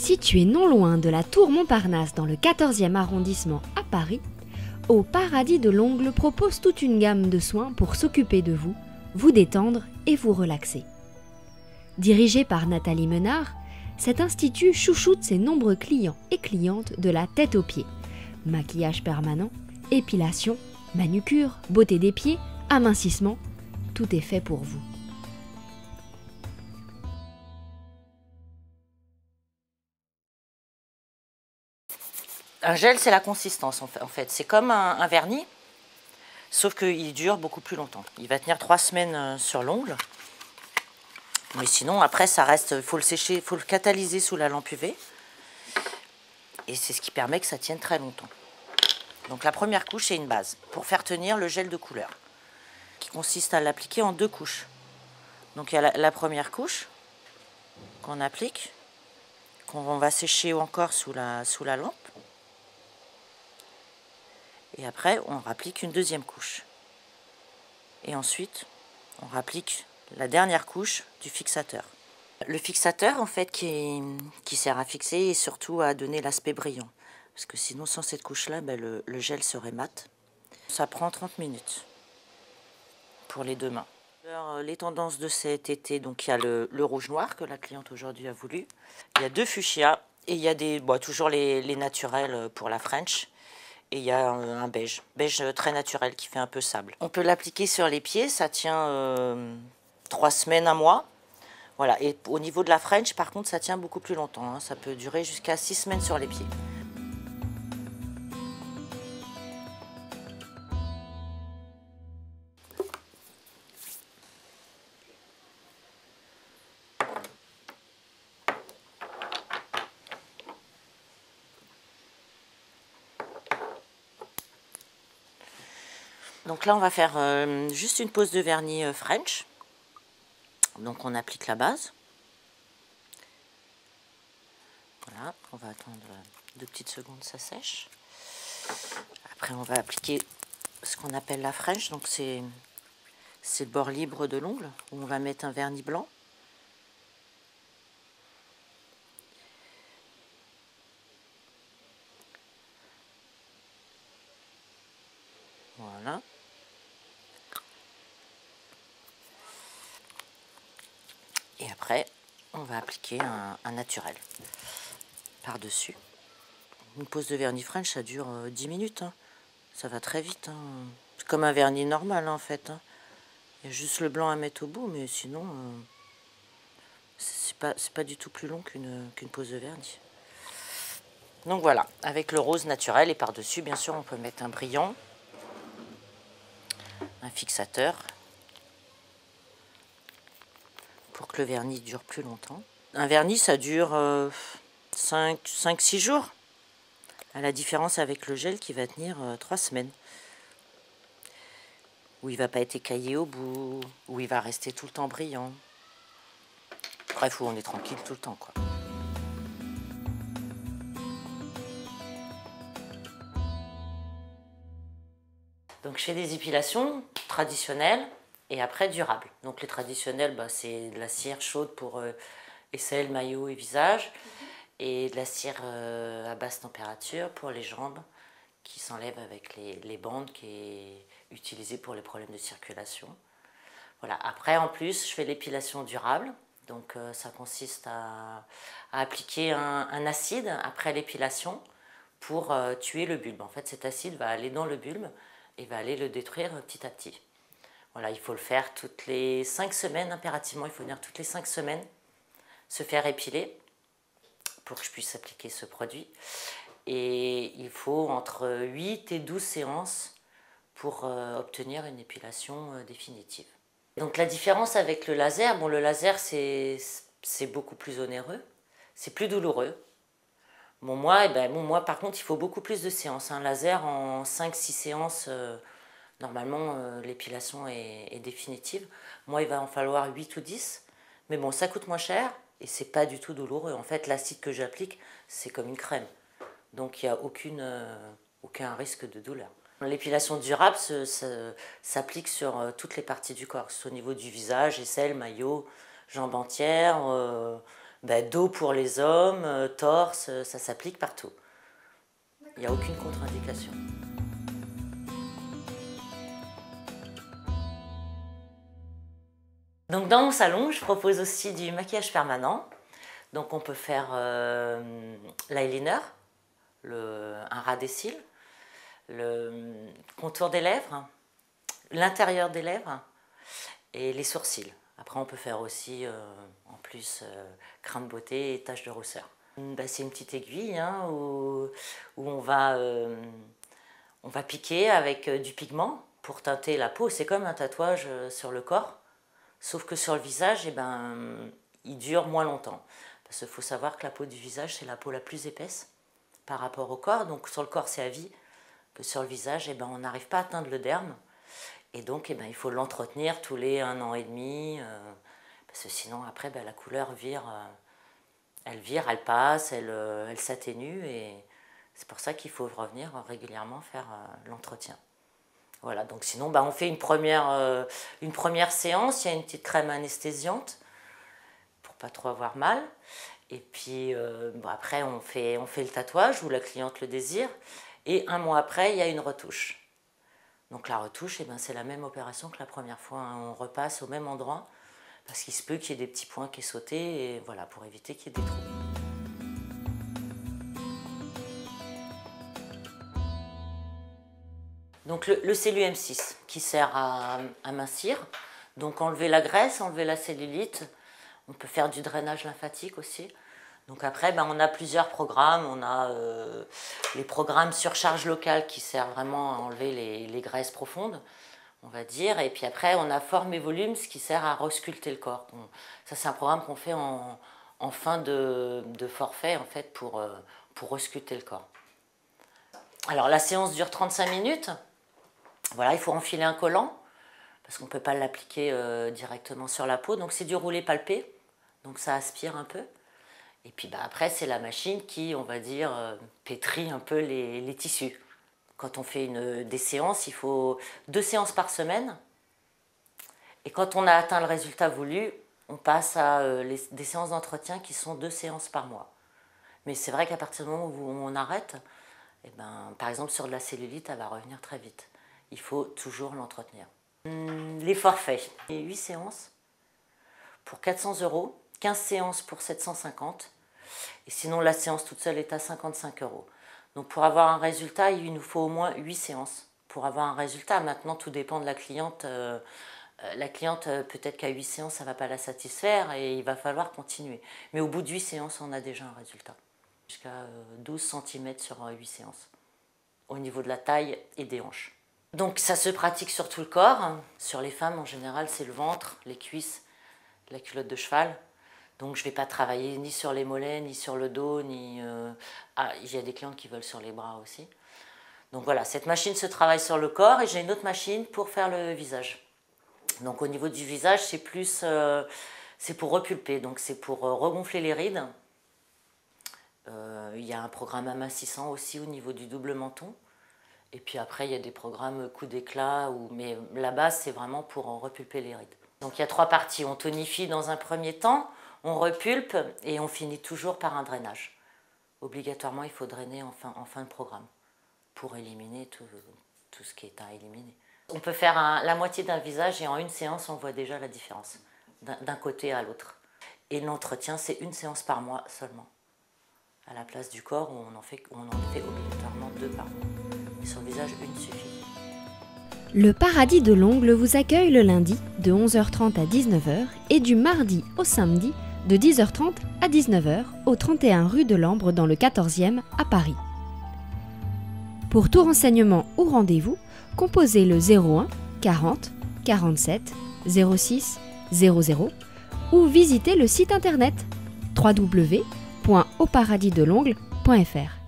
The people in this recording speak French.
Situé non loin de la tour Montparnasse dans le 14e arrondissement à Paris, Au Paradis de l'Ongle propose toute une gamme de soins pour s'occuper de vous, vous détendre et vous relaxer. Dirigé par Nathalie Menard, cet institut chouchoute ses nombreux clients et clientes de la tête aux pieds. Maquillage permanent, épilation, manucure, beauté des pieds, amincissement, tout est fait pour vous. Un gel, c'est la consistance en fait. C'est comme un vernis, sauf qu'il dure beaucoup plus longtemps. Il va tenir 3 semaines sur l'ongle. Mais sinon, après, ça reste, il faut le sécher, il faut le catalyser sous la lampe UV. Et c'est ce qui permet que ça tienne très longtemps. Donc la première couche, c'est une base pour faire tenir le gel de couleur, qui consiste à l'appliquer en 2 couches. Donc il y a la première couche qu'on applique, qu'on va sécher encore sous la lampe. Et après, on rapplique une deuxième couche. Et ensuite, on rapplique la dernière couche du fixateur. Le fixateur, en fait, qui sert à fixer et surtout à donner l'aspect brillant. Parce que sinon, sans cette couche-là, le gel serait mat. Ça prend 30 minutes pour les 2 mains. Alors, les tendances de cet été, donc il y a le rouge noir que la cliente aujourd'hui a voulu. Il y a 2 fuchsias et il y a toujours les naturels pour la French. Et il y a un beige très naturel qui fait un peu sable. On peut l'appliquer sur les pieds, ça tient 3 semaines, 1 mois. Voilà. Et au niveau de la French, par contre, ça tient beaucoup plus longtemps, hein. Ça peut durer jusqu'à 6 semaines sur les pieds. Donc là, on va faire juste une pose de vernis French. Donc on applique la base. Voilà, on va attendre 2 petites secondes, ça sèche. Après, on va appliquer ce qu'on appelle la French. Donc c'est le bord libre de l'ongle, où on va mettre un vernis blanc. Voilà. Et après, on va appliquer un naturel par-dessus. Une pose de vernis French, ça dure 10 minutes. Hein. Ça va très vite. Hein. C'est comme un vernis normal, hein, en fait. Hein. Il y a juste le blanc à mettre au bout, mais sinon, c'est pas du tout plus long qu'une pose de vernis. Donc voilà, avec le rose naturel et par-dessus, bien sûr, on peut mettre un brillant, un fixateur, pour que le vernis dure plus longtemps. Un vernis, ça dure 5-6 jours, à la différence avec le gel qui va tenir 3 semaines. Où il ne va pas être écaillé au bout, où il va rester tout le temps brillant. Bref, où on est tranquille tout le temps, quoi. Donc je fais des épilations traditionnelles et après durables. Donc les traditionnelles, c'est de la cire chaude pour aisselle, maillot et visage. Et de la cire à basse température pour les jambes qui s'enlève avec les bandes qui est utilisée pour les problèmes de circulation. Voilà. Après, en plus, je fais l'épilation durable. Donc ça consiste à appliquer un acide après l'épilation pour tuer le bulbe. En fait, cet acide va aller dans le bulbe et va aller le détruire petit à petit. Voilà, il faut le faire toutes les 5 semaines, impérativement. Il faut venir toutes les 5 semaines se faire épiler pour que je puisse appliquer ce produit. Et il faut entre 8 et 12 séances pour obtenir une épilation définitive. Donc la différence avec le laser, bon, le laser c'est beaucoup plus onéreux, c'est plus douloureux. Bon, moi par contre il faut beaucoup plus de séances. Un laser en 5-6 séances, normalement l'épilation est définitive. Moi il va en falloir 8 ou 10, mais bon ça coûte moins cher et c'est pas du tout douloureux. En fait l'acide que j'applique c'est comme une crème, donc il n'y a aucun risque de douleur. L'épilation durable s'applique sur toutes les parties du corps, que ce soit au niveau du visage, aisselle, maillot, jambes entières, Dos pour les hommes, torse, ça s'applique partout. Il n'y a aucune contre-indication. Donc dans mon salon, je propose aussi du maquillage permanent. Donc on peut faire l'eyeliner, un ras des cils, le contour des lèvres, l'intérieur des lèvres et les sourcils. Après on peut faire aussi en plus crin de beauté et taches de rousseur. C'est une petite aiguille hein, où on va piquer avec du pigment pour teinter la peau. C'est comme un tatouage sur le corps, sauf que sur le visage, il dure moins longtemps. Parce qu'il faut savoir que la peau du visage, c'est la peau la plus épaisse par rapport au corps. Donc sur le corps, c'est à vie. Que sur le visage, on n'arrive pas à atteindre le derme. Et donc, il faut l'entretenir tous les 1 an et demi. Parce que sinon, après, la couleur vire. Elle passe, elle s'atténue. Et c'est pour ça qu'il faut revenir régulièrement faire l'entretien. Voilà, donc sinon, on fait une première séance. Il y a une petite crème anesthésiante pour pas trop avoir mal. Et puis après, on fait le tatouage où la cliente le désire. Et 1 mois après, il y a une retouche. Donc la retouche, c'est la même opération que la première fois. Hein. On repasse au même endroit parce qu'il se peut qu'il y ait des petits points qui aient sauté. Et voilà, pour éviter qu'il y ait des trous. Donc le Cellus M6 qui sert à mincir. Donc enlever la graisse, enlever la cellulite. On peut faire du drainage lymphatique aussi. Donc après, on a plusieurs programmes. On a les programmes surcharge locale qui servent vraiment à enlever les graisses profondes, on va dire. Et puis après, on a forme et volume, ce qui sert à resculpter le corps. Ça, c'est un programme qu'on fait en fin de forfait, en fait, pour resculpter le corps. Alors, la séance dure 35 minutes. Voilà, il faut enfiler un collant, parce qu'on ne peut pas l'appliquer directement sur la peau. Donc, c'est du roulé palpé. Donc, ça aspire un peu. Et puis après, c'est la machine qui, on va dire, pétrit un peu les tissus. Quand on fait des séances, il faut 2 séances par semaine. Et quand on a atteint le résultat voulu, on passe à des séances d'entretien qui sont 2 séances par mois. Mais c'est vrai qu'à partir du moment où on arrête, par exemple sur de la cellulite, elle va revenir très vite. Il faut toujours l'entretenir. Les forfaits, 8 séances pour 400 €. 15 séances pour 750 et sinon la séance toute seule est à 55 €. Donc pour avoir un résultat, il nous faut au moins 8 séances pour avoir un résultat. Maintenant, tout dépend de la cliente. La cliente, peut-être qu'à 8 séances, ça ne va pas la satisfaire et il va falloir continuer. Mais au bout de 8 séances, on a déjà un résultat. Jusqu'à 12 cm sur 8 séances, au niveau de la taille et des hanches. Donc ça se pratique sur tout le corps. Sur les femmes, en général, c'est le ventre, les cuisses, la culotte de cheval. Donc je ne vais pas travailler ni sur les mollets, ni sur le dos, ni... il y a des clientes qui veulent sur les bras aussi. Donc voilà, cette machine se travaille sur le corps et j'ai une autre machine pour faire le visage. Donc au niveau du visage, c'est plus... c'est pour repulper, donc c'est pour regonfler les rides. Il y a un programme amincissant aussi au niveau du double menton. Et puis après, il y a des programmes coup d'éclat, mais la base, c'est vraiment pour repulper les rides. Donc il y a 3 parties. On tonifie dans un premier temps, on repulpe et on finit toujours par un drainage. Obligatoirement, il faut drainer en fin de programme pour éliminer tout ce qui est à éliminer. On peut faire la moitié d'un visage et en une séance, on voit déjà la différence d'un côté à l'autre. Et l'entretien, c'est 1 séance par mois seulement. À la place du corps, on en fait obligatoirement 2 par mois. Et sur le visage, 1 suffit. Le Paradis de l'Ongle vous accueille le lundi de 11h30 à 19h et du mardi au samedi de 10h30 à 19h au 31 rue de l'Ambre dans le 14e à Paris. Pour tout renseignement ou rendez-vous, composez le 01 40 47 06 00 ou visitez le site internet www.auparadisdelongle.fr.